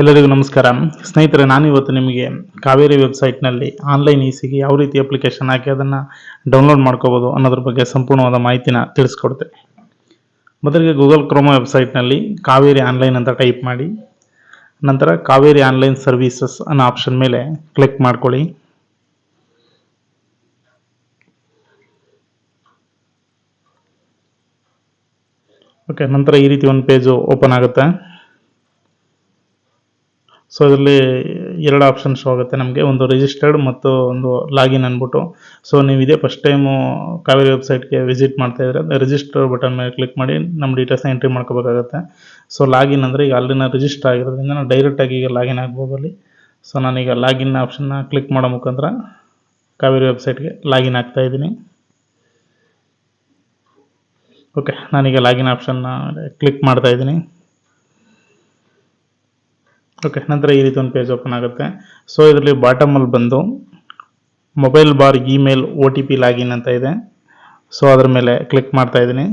ಎಲ್ಲರಿಗೂ ನಮಸ್ಕಾರ ಸ್ನೇಹಿತರೆ. ನಾನಿವತ್ತು ನಿಮಗೆ ಕಾವೇರಿ ವೆಬ್ಸೈಟ್ನಲ್ಲಿ ಆನ್ಲೈನ್ ಇಸಿಗೆ ಯಾವ ರೀತಿ ಅಪ್ಲಿಕೇಶನ್ ಹಾಕಿ ಅದನ್ನು ಡೌನ್ಲೋಡ್ ಮಾಡ್ಕೋಬೋದು ಅನ್ನೋದ್ರ ಬಗ್ಗೆ ಸಂಪೂರ್ಣವಾದ ಮಾಹಿತಿನ ತಿಳಿಸ್ಕೊಡ್ತೆ. ಮೊದಲಿಗೆ ಗೂಗಲ್ ಕ್ರೋಮ ವೆಬ್ಸೈಟ್ನಲ್ಲಿ ಕಾವೇರಿ ಆನ್ಲೈನ್ ಅಂತ ಟೈಪ್ ಮಾಡಿ, ನಂತರ ಕಾವೇರಿ ಆನ್ಲೈನ್ ಸರ್ವೀಸಸ್ ಅನ್ನೋ ಆಪ್ಷನ್ ಮೇಲೆ ಕ್ಲಿಕ್ ಮಾಡ್ಕೊಳ್ಳಿ. ಓಕೆ, ನಂತರ ಈ ರೀತಿ ಒಂದು ಪೇಜು ಓಪನ್ ಆಗುತ್ತೆ. ಸೊ ಇದರಲ್ಲಿ ಎರಡು ಆಪ್ಷನ್ ಶೋ ಆಗುತ್ತೆ ನಮಗೆ, ಒಂದು ರಿಜಿಸ್ಟರ್ಡ್ ಮತ್ತು ಒಂದು ಲಾಗಿನ್ ಅಂದ್ಬಿಟ್ಟು. ಸೊ ನೀವು ಇದೇ ಫಸ್ಟ್ ಟೈಮು ಕಾವೇರಿ ವೆಬ್ಸೈಟ್ಗೆ ವಿಸಿಟ್ ಮಾಡ್ತಾ ಇದ್ರೆ ರಿಜಿಸ್ಟರ್ ಬಟನ್ ಮೇಲೆ ಕ್ಲಿಕ್ ಮಾಡಿ ನಮ್ಮ ಡೀಟೇಲ್ಸ್ನ ಎಂಟ್ರಿ ಮಾಡ್ಕೋಬೇಕಾಗುತ್ತೆ. ಸೊ ಲಾಗಿನ್ ಅಂದರೆ ಈಗ ಅಲ್ಲಿ ನಾನು ರಿಜಿಸ್ಟರ್ ಆಗಿರೋದ್ರಿಂದ ನಾನು ಡೈರೆಕ್ಟಾಗಿ ಈಗ ಲಾಗಿನ್ ಆಗ್ಬೋದು ಅಲ್ಲಿ. ಸೊ ನಾನೀಗ ಲಾಗಿನ್ ಆಪ್ಷನ್ನ ಕ್ಲಿಕ್ ಮಾಡೋ ಮುಖಾಂತರ ಕಾವೇರಿ ವೆಬ್ಸೈಟ್ಗೆ ಲಾಗಿನ್ ಆಗ್ತಾ ಇದ್ದೀನಿ. ಓಕೆ, ನಾನೀಗ ಲಾಗಿನ್ ಆಪ್ಷನ್ನ ಕ್ಲಿಕ್ ಮಾಡ್ತಾ ಇದ್ದೀನಿ. ಓಕೆ, ನಂತರ ಈ ರೀತಿ ಒಂದು ಪೇಜ್ ಓಪನ್ ಆಗುತ್ತೆ. ಸೊ ಇದರಲ್ಲಿ ಬಾಟಮಲ್ಲಿ ಬಂದು mobile bar email OTP login ಅಂತ ಇದೆ. ಸೊ ಅದ್ರ ಮೇಲೆ ಕ್ಲಿಕ್ ಮಾಡ್ತಾ ಇದ್ದೀನಿ.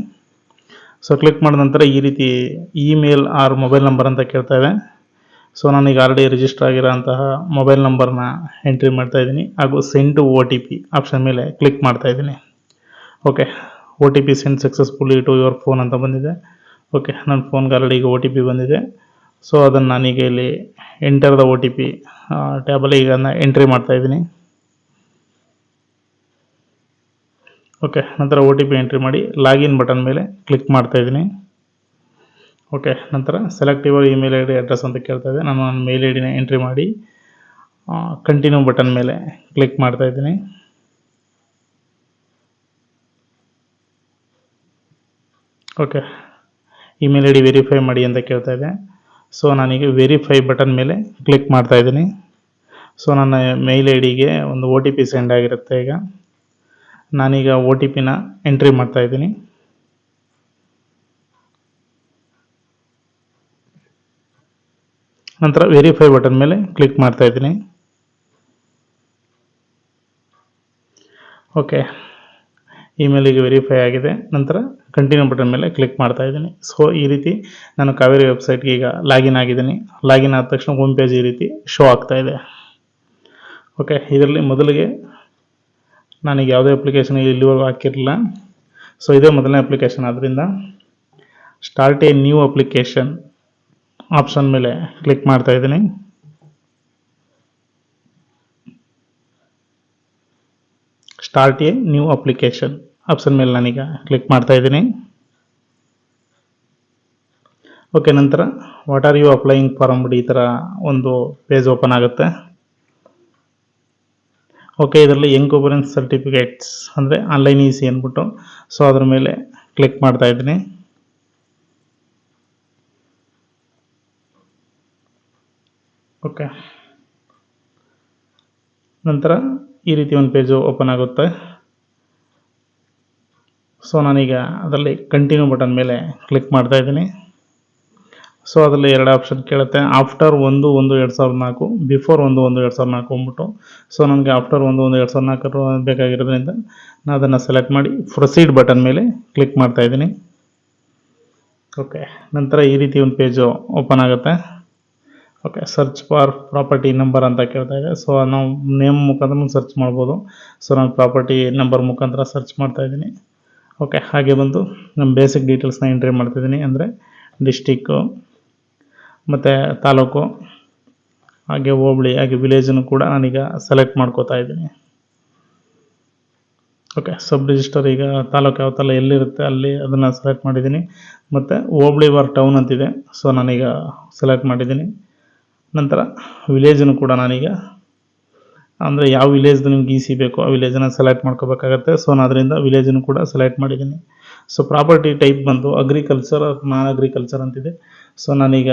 ಸೊ ಕ್ಲಿಕ್ ಮಾಡಿದ ನಂತರ ಈ ರೀತಿ ಇಮೇಲ್ ಆರ್ ಮೊಬೈಲ್ ನಂಬರ್ ಅಂತ ಕೇಳ್ತಾ ಇದೆ. ಸೊ ನಾನೀಗ ಆಲ್ರೆಡಿ ರಿಜಿಸ್ಟರ್ ಆಗಿರೋಂತಹ ಮೊಬೈಲ್ ನಂಬರ್ನ ಎಂಟ್ರಿ ಮಾಡ್ತಾ ಇದ್ದೀನಿ ಹಾಗೂ ಸೆಂಡ್ ಟು OTP ಆಪ್ಷನ್ ಮೇಲೆ ಕ್ಲಿಕ್ ಮಾಡ್ತಾ ಇದ್ದೀನಿ. Okay, OTP send successfully to your phone ಅಂತ ಬಂದಿದೆ. ಓಕೆ, ನನ್ನ ಫೋನ್ಗೆ ಆಲ್ರೆಡಿ ಈಗ OTP ಬಂದಿದೆ. ಸೊ ಅದನ್ನು ನಾನೀಗ ಇಲ್ಲಿ ಎಂಟರ್ ದ OTP ಟ್ಯಾಬಲ್ಲಿ ಈಗ ಎಂಟ್ರಿ ಮಾಡ್ತಾ ಇದ್ದೀನಿ. ಓಕೆ, ನಂತರ OTP ಎಂಟ್ರಿ ಮಾಡಿ ಲಾಗಿನ್ ಬಟನ್ ಮೇಲೆ ಕ್ಲಿಕ್ ಮಾಡ್ತಾ ಇದ್ದೀನಿ. ಓಕೆ, ನಂತರ select your email ID address ಅಂತ ಕೇಳ್ತಾ ಇದೆ. ನಾನು ನನ್ನ ಮೇಲ್ ಐಡಿನ ಎಂಟ್ರಿ ಮಾಡಿ ಕಂಟಿನ್ಯೂ ಬಟನ್ ಮೇಲೆ ಕ್ಲಿಕ್ ಮಾಡ್ತಾ ಇದ್ದೀನಿ. ಓಕೆ, ಇಮೇಲ್ ID ವೆರಿಫೈ ಮಾಡಿ ಅಂತ ಕೇಳ್ತಾ ಇದೆ. ಸೊ ನಾನೀಗ ವೆರಿಫೈ ಬಟನ್ ಮೇಲೆ ಕ್ಲಿಕ್ ಮಾಡ್ತಾ ಇದ್ದೀನಿ. ಸೊ ನನ್ನ ಮೇಲ್ ಐಡಿಗೆ ಒಂದು OTP ಸೆಂಡ್ ಆಗಿರುತ್ತೆ. ಈಗ ನಾನೀಗ OTPನ ಎಂಟ್ರಿ ಮಾಡ್ತಾ ಇದ್ದೀನಿ. ನಂತರ ವೆರಿಫೈ ಬಟನ್ ಮೇಲೆ ಕ್ಲಿಕ್ ಮಾಡ್ತಾ ಇದ್ದೀನಿ. ಓಕೆ, ಇಮೇಲಿಗೆ ವೆರಿಫೈ ಆಗಿದೆ. ನಂತರ ಕಂಟಿನ್ಯೂ ಬಟನ್ ಮೇಲೆ ಕ್ಲಿಕ್ ಮಾಡ್ತಾ ಇದ್ದೀನಿ. ಸೊ ಈ ರೀತಿ ನಾನು ಕಾವೇರಿ ವೆಬ್ಸೈಟ್ಗೆ ಈಗ ಲಾಗಿನ್ ಆಗಿದ್ದೀನಿ. ಲಾಗಿನ್ ಆದ ತಕ್ಷಣ ಹೋಮ್ ಪೇಜ್ ಈ ರೀತಿ ಶೋ ಆಗ್ತಾ ಇದೆ. ಓಕೆ, ಇದರಲ್ಲಿ ಮೊದಲಿಗೆ ನಾನೀಗ ಯಾವುದೇ ಅಪ್ಲಿಕೇಶನ್ ಇಲ್ಲಿವರೆಗೂ ಹಾಕಿರಲಿಲ್ಲ. ಸೊ ಇದೇ ಮೊದಲನೇ ಅಪ್ಲಿಕೇಶನ್. ಆದ್ದರಿಂದ start a new application option ಮೇಲೆ ಕ್ಲಿಕ್ ಮಾಡ್ತಾ ಇದ್ದೀನಿ. Start a new application option ಮೇಲೆ ನಾನೀಗ ಕ್ಲಿಕ್ ಮಾಡ್ತಾ ಇದ್ದೀನಿ. ಓಕೆ, ನಂತರ what are you applying for ಅಂದ್ಬಿಟ್ಟು ಈ ಥರ ಒಂದು ಪೇಜ್ ಓಪನ್ ಆಗುತ್ತೆ. ಓಕೆ, ಇದರಲ್ಲಿ ಎನ್ಕೋಬರೆನ್ಸ್ ಸರ್ಟಿಫಿಕೇಟ್ಸ್ ಅಂದರೆ ಆನ್ಲೈನ್ ಇಸಿ ಅಂದ್ಬಿಟ್ಟು. ಸೊ ಅದ್ರ ಮೇಲೆ ಕ್ಲಿಕ್ ಮಾಡ್ತಾ ಇದ್ದೀನಿ. ಓಕೆ, ನಂತರ ಈ ರೀತಿ ಒಂದು ಪೇಜು ಓಪನ್ ಆಗುತ್ತೆ. ಸೊ ನಾನೀಗ ಅದರಲ್ಲಿ ಕಂಟಿನ್ಯೂ ಬಟನ್ ಮೇಲೆ ಕ್ಲಿಕ್ ಮಾಡ್ತಾ ಇದ್ದೀನಿ. ಸೊ ಅದರಲ್ಲಿ ಎರಡು ಆಪ್ಷನ್ ಕೇಳುತ್ತೆ. ಆಫ್ಟರ್ 1/1/2004, ಬಿಫೋರ್ 1/1/2004 ಅಂದ್ಬಿಟ್ಟು. ಸೊ ನನಗೆ ಆಫ್ಟರ್ 1/1/2004 ಬೇಕಾಗಿರೋದ್ರಿಂದ ನಾನು ಅದನ್ನು ಸೆಲೆಕ್ಟ್ ಮಾಡಿ ಪ್ರೊಸೀಡ್ ಬಟನ್ ಮೇಲೆ ಕ್ಲಿಕ್ ಮಾಡ್ತಾ ಇದ್ದೀನಿ. ಓಕೆ, ನಂತರ ಈ ರೀತಿ ಒಂದು ಪೇಜು ಓಪನ್ ಆಗುತ್ತೆ. Okay, search for property number ಅಂತ ಕೇಳ್ತಾ ಇದೆ. ಸೊ ನಾವು ನೇಮ್ ಮುಖಾಂತರ ಸರ್ಚ್ ಮಾಡ್ಬೋದು. ಸೊ ನಾನು ಪ್ರಾಪರ್ಟಿ ನಂಬರ್ ಮುಖಾಂತರ ಸರ್ಚ್ ಮಾಡ್ತಾ ಇದ್ದೀನಿ. ಓಕೆ, ಹಾಗೆ ಬಂದು ನಮ್ಮ ಬೇಸಿಕ್ ಡೀಟೇಲ್ಸ್ನ ಎಂಟ್ರಿ ಮಾಡ್ತಿದ್ದೀನಿ. ಅಂದರೆ ಡಿಸ್ಟಿಕ್ಕು ಮತ್ತು ತಾಲೂಕು ಹಾಗೆ ಹೋಬಳಿ ಹಾಗೆ ವಿಲೇಜನ್ನು ಕೂಡ ನಾನೀಗ ಸೆಲೆಕ್ಟ್ ಮಾಡ್ಕೋತಾ ಇದ್ದೀನಿ. ಓಕೆ, ಸಬ್ ರಿಜಿಸ್ಟರ್ ಈಗ ತಾಲೂಕು ಯಾವತ್ತಲ್ಲ ಎಲ್ಲಿರುತ್ತೆ ಅಲ್ಲಿ ಅದನ್ನು ಸೆಲೆಕ್ಟ್ ಮಾಡಿದ್ದೀನಿ. ಮತ್ತು ಹೋಬಳಿ ವಾರ್ ಟೌನ್ ಅಂತಿದೆ. ಸೊ ನಾನೀಗ ಸೆಲೆಕ್ಟ್ ಮಾಡಿದ್ದೀನಿ. ನಂತರ ವಿಲೇಜನ್ನು ಕೂಡ ನಾನೀಗ ಅಂದರೆ ಯಾವ ವಿಲೇಜ್ದು ನಿಮ್ಗೆ ಇಸಿ ಬೇಕು ಆ ವಿಲೇಜನ್ನು ಸೆಲೆಕ್ಟ್ ಮಾಡ್ಕೋಬೇಕಾಗತ್ತೆ. ಸೊ ನಾನು ಅದರಿಂದ ವಿಲೇಜನ್ನು ಕೂಡ ಸೆಲೆಕ್ಟ್ ಮಾಡಿದ್ದೀನಿ. ಸೊ ಪ್ರಾಪರ್ಟಿ ಟೈಪ್ ಬಂದು ಅಗ್ರಿಕಲ್ಚರ್ ನಾನ್ ಅಗ್ರಿಕಲ್ಚರ್ ಅಂತಿದೆ. ಸೊ ನಾನೀಗ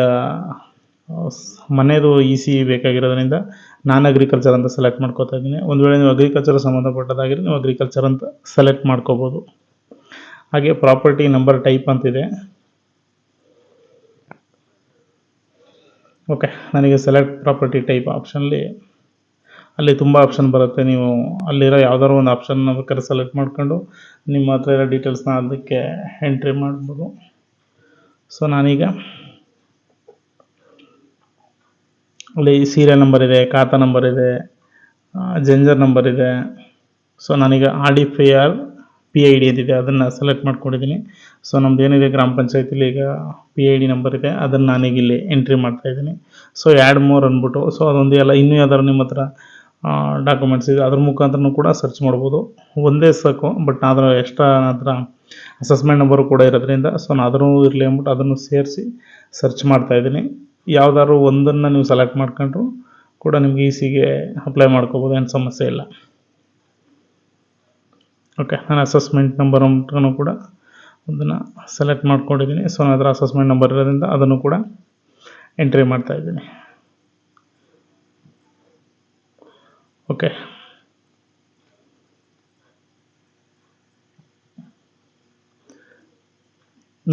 ಮನೆಯದು ಇಸಿ ಬೇಕಾಗಿರೋದ್ರಿಂದ ನಾನ್ ಅಗ್ರಿಕಲ್ಚರ್ ಅಂತ ಸೆಲೆಕ್ಟ್ ಮಾಡ್ಕೋತಾ ಇದ್ದೀನಿ. ಒಂದು ವೇಳೆ ನೀವು ಅಗ್ರಿಕಲ್ಚರ್ ಸಂಬಂಧಪಟ್ಟದಾಗಿದ್ರೆ ನೀವು ಅಗ್ರಿಕಲ್ಚರ್ ಅಂತ ಸೆಲೆಕ್ಟ್ ಮಾಡ್ಕೋಬೋದು. ಹಾಗೆ ಪ್ರಾಪರ್ಟಿ ನಂಬರ್ ಟೈಪ್ ಅಂತಿದೆ. ಓಕೆ, ನನಗೆ ಸೆಲೆಕ್ಟ್ ಪ್ರಾಪರ್ಟಿ ಟೈಪ್ ಆಪ್ಷನ್ಲಿ ಅಲ್ಲಿ ತುಂಬ ಆಪ್ಷನ್ ಬರುತ್ತೆ. ನೀವು ಅಲ್ಲಿರೋ ಯಾವ್ದಾದ್ರು ಒಂದು ಆಪ್ಷನ್ ಬೇಕಾದ್ರೆ ಸೆಲೆಕ್ಟ್ ಮಾಡ್ಕೊಂಡು ನಿಮ್ಮ ಹತ್ರ ಇರೋ ಡೀಟೇಲ್ಸ್ನ ಅದಕ್ಕೆ ಎಂಟ್ರಿ ಮಾಡ್ಬೋದು. ಸೊ ನಾನೀಗ ಅಲ್ಲಿ ಸೀರಿಯಲ್ ನಂಬರ್ ಇದೆ, ಖಾತಾ ನಂಬರ್ ಇದೆ, ಜೆಂಜರ್ ನಂಬರ್ ಇದೆ. ಸೊ ನಾನೀಗ RDPR PID ಅಂತಿದೆ, ಅದನ್ನು ಸೆಲೆಕ್ಟ್ ಮಾಡ್ಕೊಂಡಿದ್ದೀನಿ. ಸೊ ನಮ್ದು ಏನಿದೆ ಗ್ರಾಮ ಪಂಚಾಯತಿಲಿ ಈಗ PID ನಂಬರ್ ಇದೆ, ಅದನ್ನು ನಾನೀಗ ಇಲ್ಲಿ ಎಂಟ್ರಿ ಮಾಡ್ತಾಯಿದ್ದೀನಿ. ಸೊ ಆ್ಯಡ್ ಮೋರ್ ಅಂದ್ಬಿಟ್ಟು, ಸೊ ಅದೊಂದು ಎಲ್ಲ ಇನ್ನೂ ಯಾವ್ದಾದ್ರು ನಿಮ್ಮ ಹತ್ರ ಡಾಕ್ಯುಮೆಂಟ್ಸ್ ಇದೆ ಅದ್ರ ಮುಖಾಂತರನೂ ಕೂಡ ಸರ್ಚ್ ಮಾಡ್ಬೋದು. ಒಂದೇ ಸಾಕು, ಬಟ್ ಅದರ ಎಕ್ಸ್ಟ್ರಾ ಹತ್ರ ಅಸೆಸ್ಮೆಂಟ್ ನಂಬರು ಕೂಡ ಇರೋದ್ರಿಂದ ಸೊ ನಾನು ಅದನ್ನು ಇರಲಿ ಅಂದ್ಬಿಟ್ಟು ಅದನ್ನು ಸೇರಿಸಿ ಸರ್ಚ್ ಮಾಡ್ತಾಯಿದ್ದೀನಿ. ಯಾವ್ದಾದ್ರು ಒಂದನ್ನು ನೀವು ಸೆಲೆಕ್ಟ್ ಮಾಡ್ಕೊಂಡ್ರು ಕೂಡ ನಿಮ್ಗೆ ಈಸಿಗೆ ಅಪ್ಲೈ ಮಾಡ್ಕೋಬೋದು, ಏನು ಸಮಸ್ಯೆ ಇಲ್ಲ. ಓಕೆ, ನಾನು ಅಸೆಸ್ಮೆಂಟ್ ನಂಬರ್ ಅಂದ್ರೂ ಕೂಡ ಅದನ್ನು ಸೆಲೆಕ್ಟ್ ಮಾಡ್ಕೊಂಡಿದ್ದೀನಿ. ಸೊ ನಾನು ಅದರ ಅಸೆಸ್ಮೆಂಟ್ ನಂಬರ್ ಇರೋದ್ರಿಂದ ಅದನ್ನು ಕೂಡ ಎಂಟ್ರಿ ಮಾಡ್ತಾಯಿದ್ದೀನಿ. ಓಕೆ,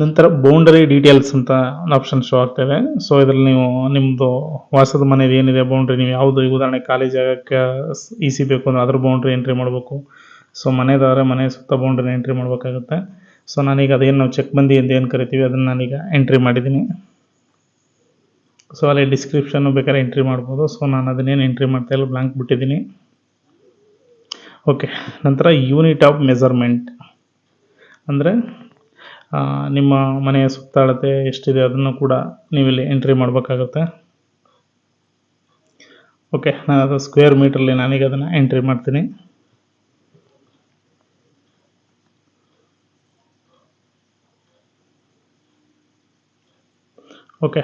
ನಂತರ ಬೌಂಡರಿ ಡೀಟೇಲ್ಸ್ ಅಂತ ಒಂದು ಆಪ್ಷನ್ ಶೋ ಆಗ್ತದೆ. ಸೊ ಇದರಲ್ಲಿ ನೀವು ನಿಮ್ಮದು ವಾಸದ ಮನೆಯದು ಏನಿದೆ ಬೌಂಡ್ರಿ, ನೀವು ಯಾವುದು ಉದಾಹರಣೆ ಖಾಲಿ ಜಾಗಕ್ಕೆ EC ಬೇಕು ಅಂದರೆ ಅದ್ರ ಬೌಂಡ್ರಿ ಎಂಟ್ರಿ ಮಾಡಬೇಕು. ಸೊ ಮನೆದಾದರೆ ಮನೆ ಸುತ್ತ ಬೌಂಡ್ರಿನ ಎಂಟ್ರಿ ಮಾಡಬೇಕಾಗುತ್ತೆ. ಸೊ ನಾನೀಗ ಅದೇನು ನಾವು ಚೆಕ್ ಬಂದಿ ಅಂತ ಏನು ಕರಿತೀವಿ ಅದನ್ನು ನಾನೀಗ ಎಂಟ್ರಿ ಮಾಡಿದ್ದೀನಿ. ಸೊ ಅಲ್ಲಿ ಡಿಸ್ಕ್ರಿಪ್ಷನ್ನು ಬೇಕಾದ್ರೆ ಎಂಟ್ರಿ ಮಾಡ್ಬೋದು. ಸೊ ನಾನು ಅದನ್ನೇನು ಎಂಟ್ರಿ ಮಾಡ್ತಾಯಿಲ್ಲ, ಬ್ಲಾಂಕ್ ಬಿಟ್ಟಿದ್ದೀನಿ. ಓಕೆ, ನಂತರ ಯೂನಿಟ್ ಆಫ್ ಮೆಜರ್ಮೆಂಟ್ ಅಂದರೆ ನಿಮ್ಮ ಮನೆಯ ಸುತ್ತಳತೆ ಎಷ್ಟಿದೆ ಅದನ್ನು ಕೂಡ ನೀವಿಲ್ಲಿ ಎಂಟ್ರಿ ಮಾಡಬೇಕಾಗುತ್ತೆ. ಓಕೆ, ನಾನು ಅದು ಸ್ಕ್ವೇರ್ ಮೀಟ್ರಲ್ಲಿ ನಾನೀಗ ಅದನ್ನು ಎಂಟ್ರಿ ಮಾಡ್ತೀನಿ. ಓಕೆ,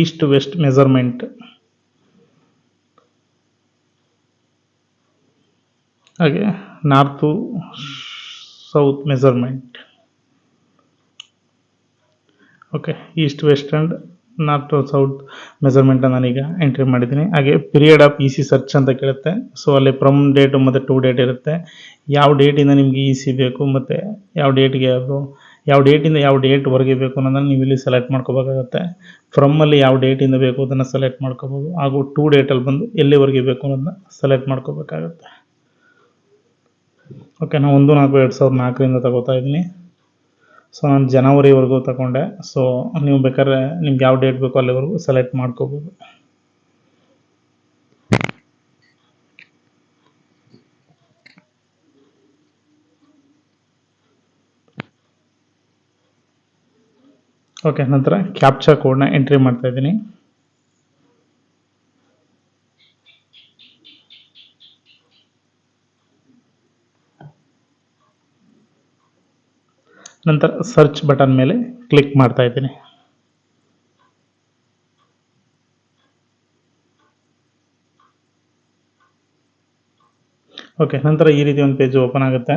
ಈಸ್ಟ್ ವೆಸ್ಟ್ ಮೆಜರ್ಮೆಂಟ್, ಹಾಗೆ north south measurement. Okay, east west and north south measurement ನಾನೀಗ ಎಂಟ್ರಿ ಮಾಡಿದ್ದೀನಿ. ಹಾಗೆ ಪೀರಿಯಡ್ ಆಫ್ EC ಸರ್ಚ್ ಅಂತ ಕೇಳುತ್ತೆ. ಸೊ ಅಲ್ಲಿ ಫ್ರಮ್ ಡೇಟ್ ಮತ್ತು ಟು ಡೇಟ್ ಇರುತ್ತೆ. ಯಾವ ಡೇಟಿಂದ ನಿಮಗೆ EC ಬೇಕು ಮತ್ತು ಯಾವ ಡೇಟ್ಗೆ ಅದು ಯಾವ ಡೇಟಿಂದ ಯಾವ ಡೇಟ್ವರೆಗೆ ಬೇಕು ಅನ್ನೋದನ್ನು ನೀವು ಇಲ್ಲಿ ಸೆಲೆಕ್ಟ್ ಮಾಡ್ಕೋಬೇಕಾಗುತ್ತೆ. ಫ್ರಮ್ಮಲ್ಲಿ ಯಾವ ಡೇಟಿಂದ ಬೇಕು ಅದನ್ನು ಸೆಲೆಕ್ಟ್ ಮಾಡ್ಕೋಬೋದು. ಹಾಗೂ ಟು ಡೇಟಲ್ಲಿ ಬಂದು ಎಲ್ಲಿವರೆಗೆ ಬೇಕು ಅನ್ನೋದನ್ನ ಸೆಲೆಕ್ಟ್ ಮಾಡ್ಕೋಬೇಕಾಗುತ್ತೆ. ಓಕೆ, ನಾನು 1/4/2004 ತಗೋತಾ ಇದ್ದೀನಿ. ಸೊ ನಾನು ಜನವರಿವರೆಗೂ ತಗೊಂಡೆ. ಸೊ ನೀವು ಬೇಕಾದ್ರೆ ನಿಮ್ಗೆ ಯಾವ ಡೇಟ್ ಬೇಕೋ ಅಲ್ಲಿವರೆಗೂ ಸೆಲೆಕ್ಟ್ ಮಾಡ್ಕೋಬೋದು. ಓಕೆ, ನಂತರ ಕ್ಯಾಪ್ಚಾ ಕೋಡ್ನ ಎಂಟ್ರಿ ಮಾಡ್ತಾ ಇದ್ದೀನಿ. ನಂತರ ಸರ್ಚ್ ಬಟನ್ ಮೇಲೆ ಕ್ಲಿಕ್ ಮಾಡ್ತಾ ಇದ್ದೀನಿ. ಓಕೆ, ನಂತರ ಈ ರೀತಿ ಒಂದು ಪೇಜ್ ಓಪನ್ ಆಗುತ್ತೆ.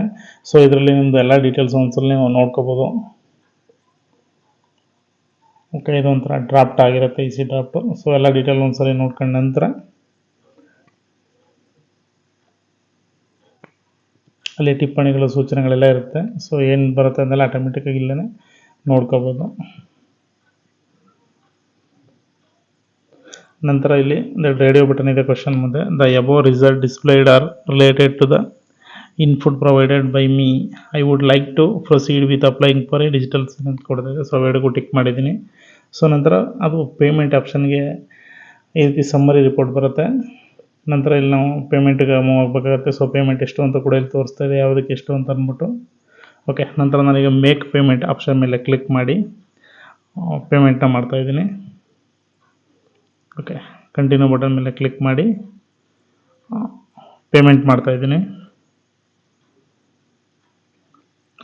ಸೊ ಇದರಲ್ಲಿ ನಿಮ್ಮದು ಎಲ್ಲ ಡೀಟೇಲ್ಸ್ ಒಂದ್ಸಲ ನೀವು ನೋಡ್ಕೋಬೋದು. ಓಕೆ, ಇದು ಒಂಥರ ಡ್ರಾಫ್ಟ್ ಆಗಿರುತ್ತೆ, EC ಡ್ರಾಫ್ಟು. ಸೊ ಎಲ್ಲ ಡೀಟೇಲ್ ಒಂದ್ಸಲ ನೋಡ್ಕೊಂಡ ನಂತರ ಅಲ್ಲಿ ಟಿಪ್ಪಣಿಗಳು ಸೂಚನೆಗಳೆಲ್ಲ ಇರುತ್ತೆ. ಸೊ ಏನು ಬರುತ್ತೆ ಅಂದೆಲ್ಲ ಆಟೋಮೆಟಿಕ್ಕಾಗಿ ಇಲ್ಲೇ ನೋಡ್ಕೋಬೋದು. ನಂತರ ಇಲ್ಲಿ ರೇಡಿಯೋ ಬಟನ್ ಇದೆ. ಕ್ವಶನ್ ಮುಂದೆ the above result displayed are related to the input provided by me, I would like to proceed with applying for a digital sign ಅಂತ ಕೊಡ್ತಿದೆ. ಸೊ ಎರಡಕ್ಕೂ ಟಿಕ್ ಮಾಡಿದ್ದೀನಿ. ಸೊ ನಂತರ ಅದು ಪೇಮೆಂಟ್ ಆಪ್ಷನ್ಗೆ ಈ ರೀತಿ ಸಮ್ಮರಿ ರಿಪೋರ್ಟ್ ಬರುತ್ತೆ. ನಂತರ ಇಲ್ಲಿ ನಾವು ಪೇಮೆಂಟ್ಗೆ ಮೂವ್ ಆಗಬೇಕಾಗುತ್ತೆ. ಸೊ ಪೇಮೆಂಟ್ ಎಷ್ಟು ಅಂತ ಕೂಡ ಇಲ್ಲಿ ತೋರಿಸ್ತಾ ಇದೆ, ಯಾವುದಕ್ಕೆ ಎಷ್ಟು ಅಂತ ಅಂದ್ಬಿಟ್ಟು. ಓಕೆ, ನಂತರ ನಾನೀಗ ಮೇಕ್ ಪೇಮೆಂಟ್ ಆಪ್ಷನ್ ಮೇಲೆ ಕ್ಲಿಕ್ ಮಾಡಿ ಪೇಮೆಂಟ್ನ ಮಾಡ್ತಾಯಿದ್ದೀನಿ. ಓಕೆ, ಕಂಟಿನ್ಯೂ ಬಟನ್ ಮೇಲೆ ಕ್ಲಿಕ್ ಮಾಡಿ ಪೇಮೆಂಟ್ ಮಾಡ್ತಾಯಿದ್ದೀನಿ.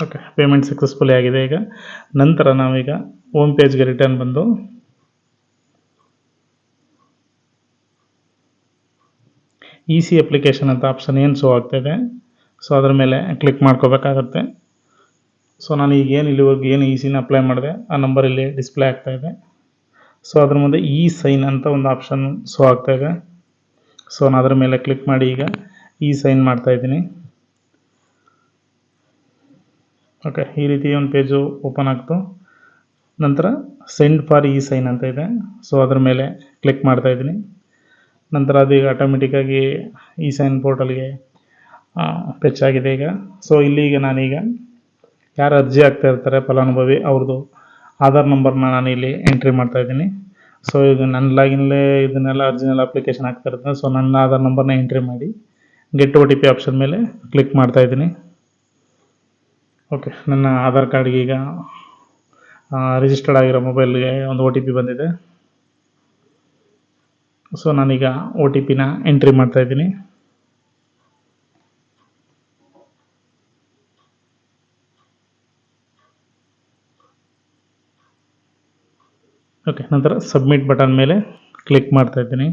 ಓಕೆ, ಪೇಮೆಂಟ್ ಸಕ್ಸಸ್ಫುಲಿ ಆಗಿದೆ. ಈಗ ನಂತರ ನಾವೀಗ ಹೋಮ್ ಪೇಜ್ಗೆ ರಿಟರ್ನ್ ಬಂದು EC ಅಪ್ಲಿಕೇಶನ್ ಅಂತ ಆಪ್ಷನ್ ಏನು ಶೋ ಆಗ್ತಾಯಿದೆ ಸೊ ಅದರ ಮೇಲೆ ಕ್ಲಿಕ್ ಮಾಡ್ಕೋಬೇಕಾಗತ್ತೆ. ಸೊ ನಾನು ಈಗ ಏನು ಇಲ್ಲಿವರೆಗೂ ಏನು ECನ ಅಪ್ಲೈ ಮಾಡಿದೆ ಆ ನಂಬರ್ ಇಲ್ಲಿ ಡಿಸ್ಪ್ಲೇ ಆಗ್ತಾಯಿದೆ. ಸೊ ಅದ್ರ ಮುಂದೆ ಸೈನ್ ಅಂತ ಒಂದು ಆಪ್ಷನ್ ಶೋ ಆಗ್ತಾಯಿದೆ. ಸೊ ನಾನು ಅದರ ಮೇಲೆ ಕ್ಲಿಕ್ ಮಾಡಿ ಈಗ ಸೈನ್ ಮಾಡ್ತಾಯಿದ್ದೀನಿ. ಓಕೆ, ಈ ರೀತಿ ಒಂದು ಪೇಜು ಓಪನ್ ಆಗ್ತು. ನಂತರ ಸೆಂಡ್ ಫಾರ್ ಸೈನ್ ಅಂತ ಇದೆ. ಸೊ ಅದ್ರ ಮೇಲೆ ಕ್ಲಿಕ್ ಮಾಡ್ತಾಯಿದ್ದೀನಿ. ನಂತರ ಅದು ಈಗ ಆಟೋಮೆಟಿಕ್ಕಾಗಿ ಸೈನ್ ಪೋರ್ಟಲ್ಗೆ ಫೆಚ್ ಆಗಿದೆ ಈಗ. ಸೊ ಇಲ್ಲಿಗ ನಾನೀಗ ಯಾರು ಅರ್ಜಿ ಆಗ್ತಾ ಇರ್ತಾರೆ ಫಲಾನುಭವಿ ಅವ್ರದ್ದು ಆಧಾರ್ ನಂಬರ್ನ ನಾನು ಇಲ್ಲಿ ಎಂಟ್ರಿ ಮಾಡ್ತಾಯಿದ್ದೀನಿ. ಸೊ ಈಗ ನನ್ನ ಲಾಗಿನ್ಲೇ ಇದನ್ನೆಲ್ಲ ಒರಿಜಿನಲ್ ಅಪ್ಲಿಕೇಶನ್ ಆಗ್ತಾ ಇರುತ್ತೆ. ಸೊ ನನ್ನ ಆಧಾರ್ ನಂಬರ್ನ ಎಂಟ್ರಿ ಮಾಡಿ get O T P option ಮೇಲೆ ಕ್ಲಿಕ್ ಮಾಡ್ತಾ ಇದ್ದೀನಿ. ಓಕೆ, ನನ್ನ ಆಧಾರ್ ಕಾರ್ಡ್ಗೆ ಈಗ ರಿಜಿಸ್ಟರ್ಡ್ ಆಗಿರೋ ಮೊಬೈಲ್ಗೆ ಒಂದು ಒ ಟಿ ಪಿ ಬಂದಿದೆ. ಸೊ ನಾನೀಗ ಒ ಟಿ ಪಿನ ಎಂಟ್ರಿ ಮಾಡ್ತಾ ಇದ್ದೀನಿ. ಓಕೆ, ನಂತರ ಸಬ್ಮಿಟ್ ಬಟನ್ ಮೇಲೆ ಕ್ಲಿಕ್ ಮಾಡ್ತಾ ಇದ್ದೀನಿ.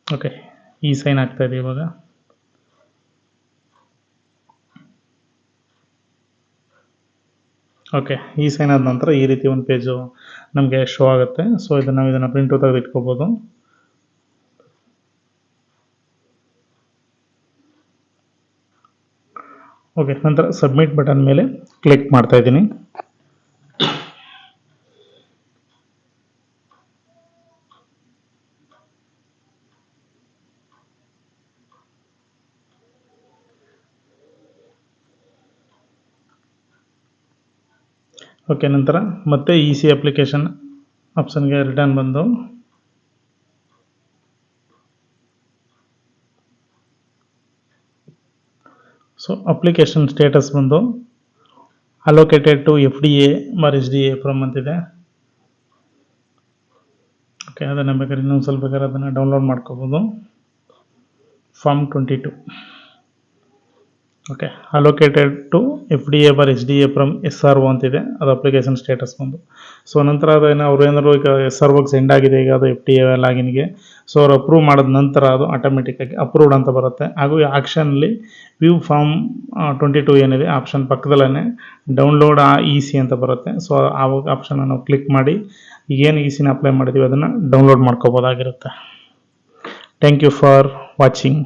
ಓಕೆ, ಈ ಸೈನ್ ಆಗ್ತಾ ಇದೆ ಇವಾಗ. ಓಕೆ, ಈ ಸೈನ್ ಆದ ನಂತರ ಈ ರೀತಿ ಒಂದು ಪೇಜು ನಮಗೆ ಶೋ ಆಗುತ್ತೆ. ಸೊ ನಾವು ಇದನ್ನು ಪ್ರಿಂಟು ತೆಗೆದು ಇಟ್ಕೋಬೋದು. ಓಕೆ, ನಂತರ ಸಬ್ಮಿಟ್ ಬಟನ್ ಮೇಲೆ ಕ್ಲಿಕ್ ಮಾಡ್ತಾ ಇದ್ದೀನಿ. ಓಕೆ, ನಂತರ ಮತ್ತೆ ಇ ಸಿ ಅಪ್ಲಿಕೇಶನ್ ಆಪ್ಷನ್ಗೆ ರಿಟರ್ನ್ ಬಂದು ಸೊ ಅಪ್ಲಿಕೇಶನ್ ಸ್ಟೇಟಸ್ ಬಂದು allocated to F D A bar S D A from ಅಂತಿದೆ. ಓಕೆ, ಅದನ್ನು ಬೇಕಾದ್ರೆ ಇನ್ನೊಂದು ಸ್ವಲ್ಪ ಬೇಕಾದ್ರೆ ಅದನ್ನು ಡೌನ್ಲೋಡ್ ಮಾಡ್ಕೋಬೋದು. Form 22. Okay, allocated to F D A bar S D A from S R O ಅಂತಿದೆ. ಅದು ಅಪ್ಲಿಕೇಶನ್ ಸ್ಟೇಟಸ್ ಬಂದು. ಸೊ ನಂತರ ಅದೇನೋ ಅವ್ರು ಏನಾದ್ರು ಈಗ ಎಸ್ ಆರ್ ಒಗೆ ಸೆಂಡ್ ಆಗಿದೆ ಈಗ ಅದು ಎಫ್ ಡಿ ಎ ಲಾಗಿನ್ಗೆ. ಸೊ ಅವ್ರು ಅಪ್ರೂವ್ ಮಾಡಿದ ನಂತರ ಅದು ಆಟೋಮೆಟಿಕ್ಕಾಗಿ ಅಪ್ರೂವ್ಡ್ ಅಂತ ಬರುತ್ತೆ. ಹಾಗೂ ಈ ಆಕ್ಷನಲ್ಲಿ ವ್ಯೂ ಫಾರ್ಮ್ 22 ಏನಿದೆ ಆಪ್ಷನ್ ಪಕ್ಕದಲ್ಲೇ ಡೌನ್ಲೋಡ್ ಇ ಸಿ ಅಂತ ಬರುತ್ತೆ. ಸೊ ಆವಾಗ ಆಪ್ಷನ್ನ ನಾವು ಕ್ಲಿಕ್ ಮಾಡಿ ಏನು ಇ ಸಿನ ಅಪ್ಲೈ ಮಾಡಿದ್ದೀವಿ ಅದನ್ನು ಡೌನ್ಲೋಡ್ ಮಾಡ್ಕೋಬೋದಾಗಿರುತ್ತೆ. Thank you for watching.